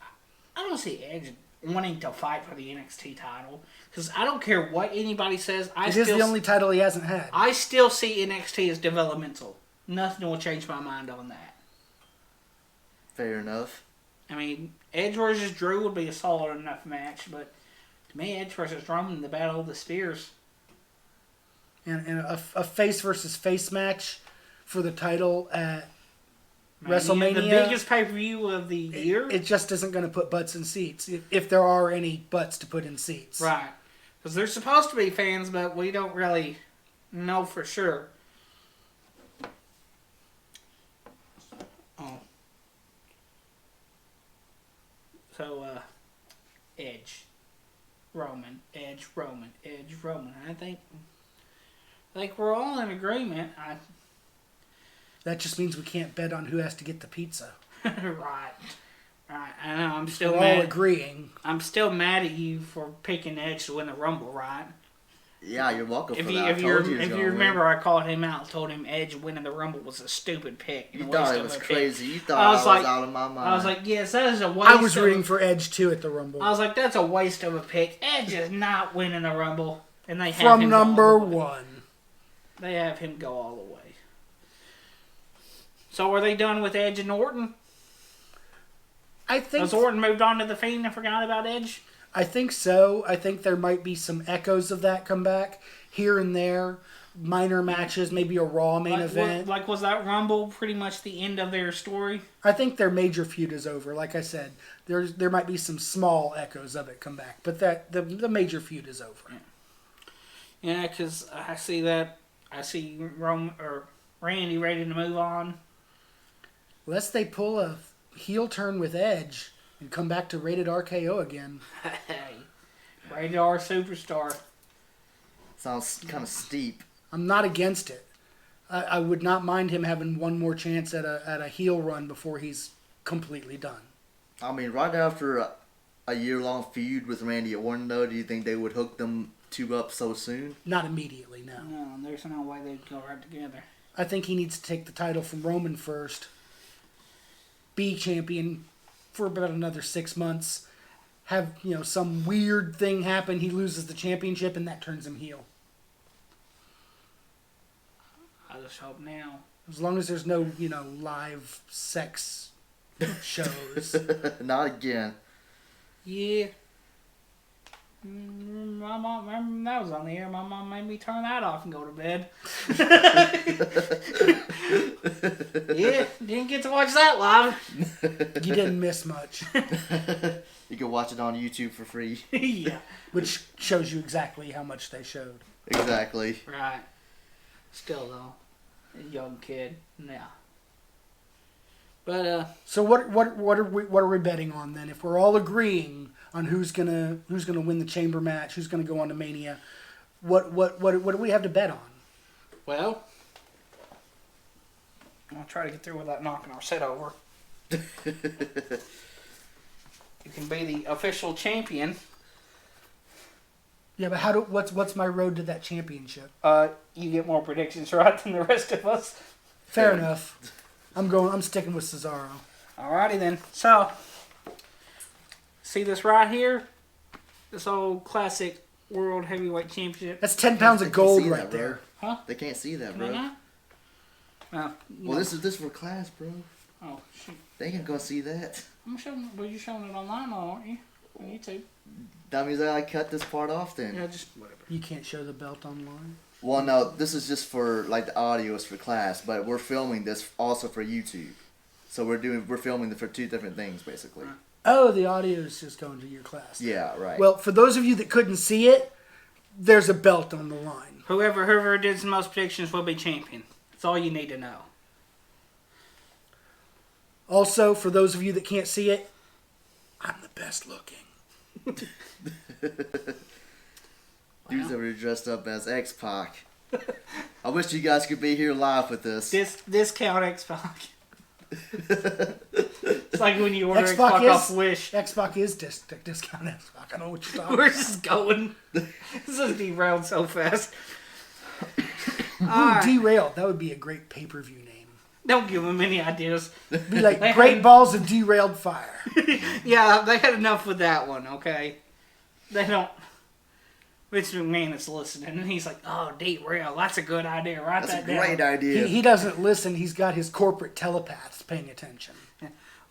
I don't see Edge wanting to fight for the NXT title. Because I don't care what anybody says. It is the only title he hasn't had. I still see NXT as developmental. Nothing will change my mind on that. Fair enough. I mean, Edge versus Drew would be a solid enough match, but to me, Edge versus Roman, the Battle of the Spears. And a face versus face match for the title at Mania, WrestleMania. the biggest pay-per-view of the year. It just isn't going to put butts in seats, if there are any butts to put in seats. Right. Because there's supposed to be fans, but we don't really know for sure. Oh. So, Edge. Roman. Edge, Roman. Edge, Roman. I think we're all in agreement. That just means we can't bet on who has to get the pizza. Right. I know. I'm still We're mad. all agreeing. I'm still mad at you for picking Edge to win the Rumble, right? Yeah, you're welcome for that. If you remember, I called him out and told him Edge winning the Rumble was a stupid pick. You thought it was crazy. You thought I was out of my mind. I was like, yes, that is a waste. I was rooting for Edge too at the Rumble. I was like, that's a waste of a pick. Edge is not winning the Rumble, and they have from him number go all the way. one. They have him go all the way. So are they done with Edge and Orton? I think Has Orton moved on to the Fiend and forgot about Edge? I think so. I think there might be some echoes of that come back here and there. Minor matches, maybe a Raw main event. Was that Rumble pretty much the end of their story? I think their major feud is over. Like I said, there might be some small echoes of it come back, but the major feud is over. Yeah, because I see that. I see Randy ready to move on. Unless they pull a heel turn with Edge and come back to Rated RKO again. Hey, Rated R Superstar. Sounds kind of steep. I'm not against it. I would not mind him having one more chance at a heel run before he's completely done. I mean, right after a year-long feud with Randy Orton, though, do you think they would hook them two up so soon? Not immediately, no. No, there's no way they'd go right together. I think he needs to take the title from Roman first. Be champion for about another 6 months. Have, some weird thing happen. He loses the championship and that turns him heel. I just hope now. As long as there's no, live sex shows. Not again. Yeah. My mom, remember that was on the air. My mom made me turn that off and go to bed. Yeah, didn't get to watch that live. You didn't miss much. You can watch it on YouTube for free. Yeah. Which shows you exactly how much they showed. Exactly. Right. Still though, a young kid. Yeah. But So what are we betting on then? If we're all agreeing on who's gonna win the chamber match, who's gonna go on to Mania, what do we have to bet on? well, I'll try to get through without knocking our set over. You can be the official champion. Yeah, but what's my road to that championship? You get more predictions right than the rest of us. Fair enough. I'm sticking with Cesaro. Alrighty then. So, see this right here? This old classic World Heavyweight Championship. That's 10 pounds of They can't gold see right that, bro. there. Huh? They can't see that, Can I bro. not? Well, this is for class, bro. Oh, shoot. They ain't gonna see that. I'm showing. Well, you're showing it online, aren't you? On YouTube. That means I cut this part off then. Yeah, just whatever. You can't show the belt online. Well, no, this is just for the audio is for class, but we're filming this also for YouTube. So we're filming for two different things basically. Oh, the audio is just going to your class. Yeah, right. Well, for those of you that couldn't see it, there's a belt on the line. Whoever did the most predictions will be champion. That's all you need to know. Also, for those of you that can't see it, I'm the best looking. Dudes that were dressed up as X-Pac. I wish you guys could be here live with this. Discount X-Pac. It's like when you order X-Pac X-Pac off Wish. X-Pac is discount X-Pac. I know what you're talking Where's about. this going? This is derailed so fast. Ooh, Derailed. That would be a great pay-per-view name. Don't give them any ideas. Be like Great Balls of Derailed Fire. Yeah, they had enough with that one, okay? They don't... Vince McMahon is listening, and he's like, oh, derail, that's a good idea. Write That's that a down. great idea. He doesn't listen. He's got his corporate telepaths paying attention.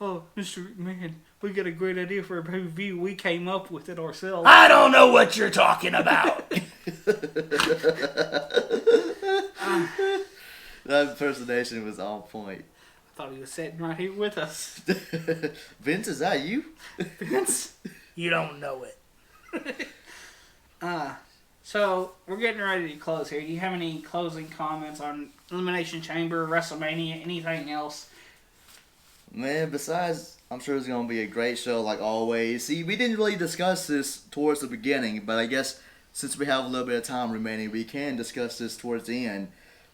Oh, Mr. McMahon, we got a great idea for a pay-per-view. We came up with it ourselves. I don't know what you're talking about. That impersonation was on point. I thought he was sitting right here with us. Vince, is that you? Vince? You don't know it. So, we're getting ready to close here. Do you have any closing comments on Elimination Chamber, WrestleMania, anything else? Man, besides, I'm sure it's going to be a great show like always. See, we didn't really discuss this towards the beginning, but I guess since we have a little bit of time remaining, we can discuss this towards the end.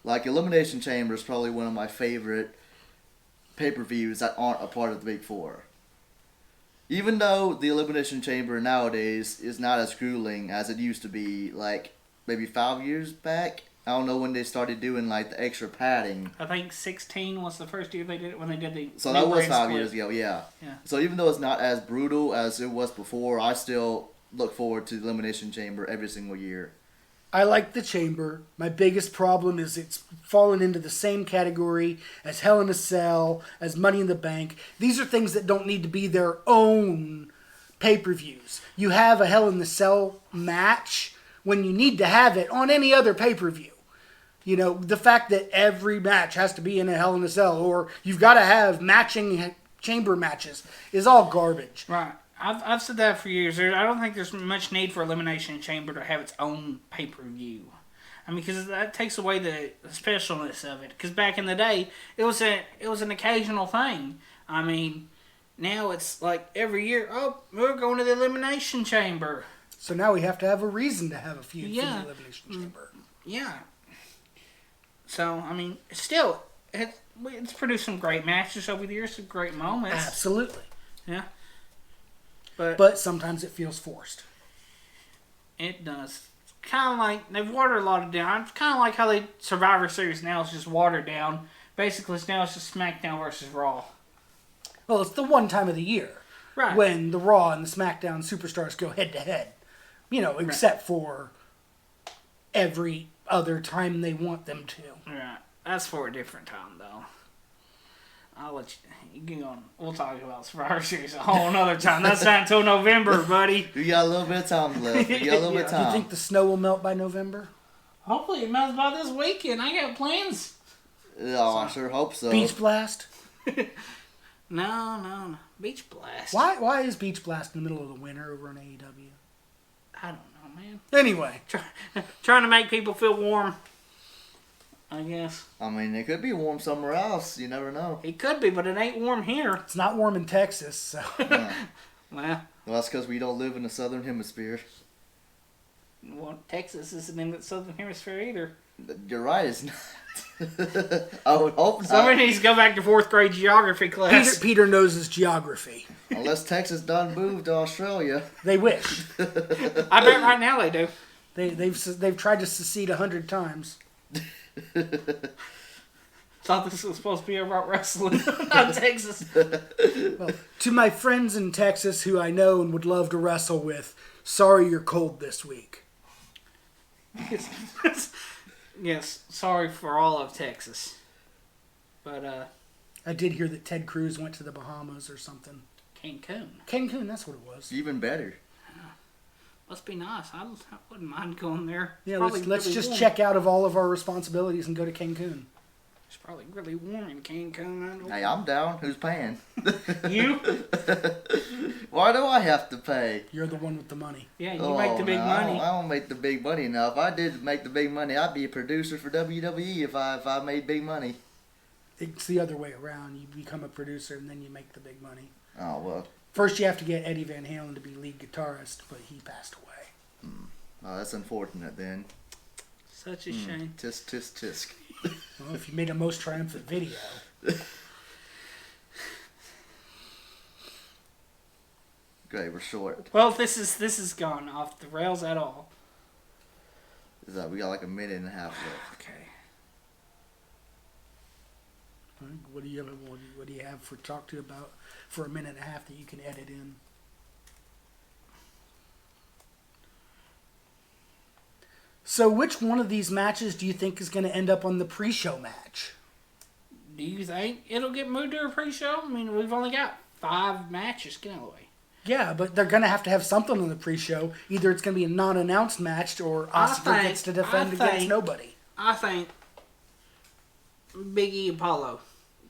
Like, Elimination Chamber is probably one of my favorite pay-per-views that aren't a part of the Big Four. Even though the Elimination Chamber nowadays is not as grueling as it used to be, like, maybe 5 years back. I don't know when they started doing, like, the extra padding. I think 16 was the first year they did it, when they did the... So that was 5 split. years ago, yeah. Yeah. So even though it's not as brutal as it was before, I still look forward to the Elimination Chamber every single year. I like the Chamber. My biggest problem is it's fallen into the same category as Hell in a Cell, as Money in the Bank. These are things that don't need to be their own pay-per-views. You have a Hell in the Cell match when you need to have it on any other pay-per-view. You know, the fact that every match has to be in a Hell in a Cell, or you've got to have matching Chamber matches, is all garbage. Right. I've said that for years. I don't think there's much need for Elimination Chamber to have its own pay-per-view. I mean, because that takes away the specialness of it. Because back in the day, it was an occasional thing. I mean, now it's like every year, oh, we're going to the Elimination Chamber. So now we have to have a reason to have a feud for Yeah. the Elimination Chamber. Yeah. So, I mean, still, it's produced some great matches over the years, some great moments. Absolutely. Yeah. But sometimes it feels forced. it does. Kind of like, they've watered a lot of down. It's kind of like how they Survivor Series now is just watered down. Basically, now it's just SmackDown versus Raw. Well, it's the one time of the year Right. when the Raw and the SmackDown superstars go head-to-head. You know, except for every other time they want them to. Right. That's for a different time, though. I'll let you get on. We'll talk about Survivor Series a whole another time. That's not until November, buddy. We got a little bit of time left. We got a little bit of Do you time. think the snow will melt by November? Hopefully it melts by this weekend. I got plans. Oh, I sure hope so. Beach Blast? No. Beach Blast. Why is Beach Blast in the middle of the winter over on AEW? I don't know, man. Anyway. Trying to make people feel warm, I guess. I mean, it could be warm somewhere else. You never know. It could be, but it ain't warm here. It's not warm in Texas, so... Yeah. Well, That's because we don't live in the southern hemisphere. Texas isn't in the southern hemisphere either. You're right, it's not. I would hope not. Somebody needs to go back to 4th grade geography class. Peter knows his geography. Unless Texas done moved to Australia. They wish. I bet right now they do. They've tried to secede 100 times. Thought this was supposed to be about wrestling, not Texas. Well, to my friends in Texas who I know and would love to wrestle with, sorry you're cold this week. Yes, sorry for all of Texas. But, I did hear that Ted Cruz went to the Bahamas or something. Cancun. Cancun, that's what it was. Even better. Must be nice. I wouldn't mind going there. Yeah, Probably let's really just warm. check out of all of our responsibilities and go to Cancun. It's probably really warm in Cancun. I don't Hey, I'm down. Who's paying? You? Why do I have to pay? You're the one with the money. Yeah, you make the big no, money. I don't make the big money now. If I did make the big money, I'd be a producer for WWE if I made big money. It's the other way around. You become a producer and then you make the big money. Oh, well. First you have to get Eddie Van Halen to be lead guitarist, but he passed away. Oh, that's unfortunate then. Such a shame. Tisk, tisk, tisk. Well, if you made a most triumphant video. Great, we're short. Well, this is gone off the rails at all. Is that we got like a minute and a half left. Okay. All right, what do you have for talk to about for a minute and a half that you can edit in? So which one of these matches do you think is going to end up on the pre-show match? Do you think it'll get moved to a pre-show? I mean, we've only got 5 matches. Get out of the way. Yeah, but they're going to have something on the pre-show. Either it's going to be a non-announced match or Oscar gets to defend against nobody. I think Big E and Apollo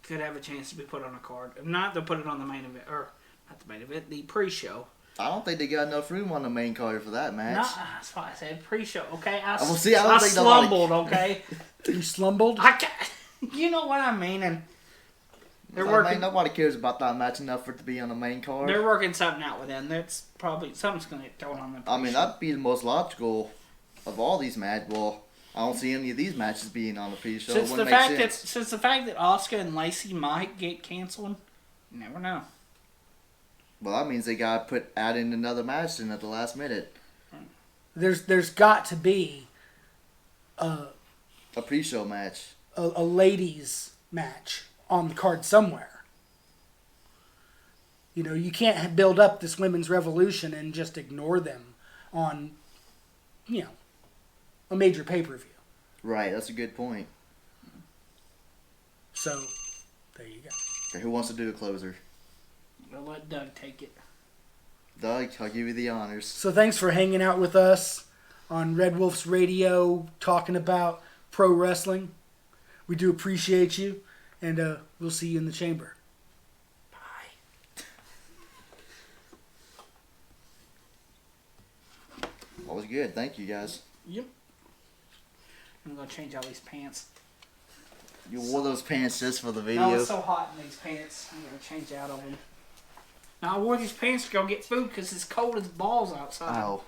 could have a chance to be put on a card. If not, they'll put it on the main event. Or, not the main event, the pre-show. I don't think they got enough room on the main card for that match. No, that's why I said pre-show, okay? I don't slumbled, think okay? You slumbled? You know what I mean, and they're I working. mean, nobody cares about that match enough for it to be on the main card. They're working something out with them. That's probably something's going to get thrown on the pre-show. I mean, that'd be the most logical of all these matches. Well, I don't see any of these matches being on the pre-show. Since the fact that Oscar and Lacey might get canceled, you never know. Well, that means they got to add in another match in at the last minute. There's got to be a pre-show match. A ladies match on the card somewhere. You know, you can't build up this women's revolution and just ignore them on, you know, a major pay-per-view. Right, that's a good point. So, there you go. Okay, who wants to do a closer? We'll let Doug take it. Doug, I'll give you the honors. So thanks for hanging out with us on Red Wolf's Radio, talking about pro wrestling. We do appreciate you, and we'll see you in the chamber. Bye. That was good. Thank you, guys. Yep. I'm going to change all these pants. You wore those pants just for the video. No, it's so hot in these pants. I'm going to change out of them. Now, I wore these pants to go get food because it's cold as balls outside. Oh.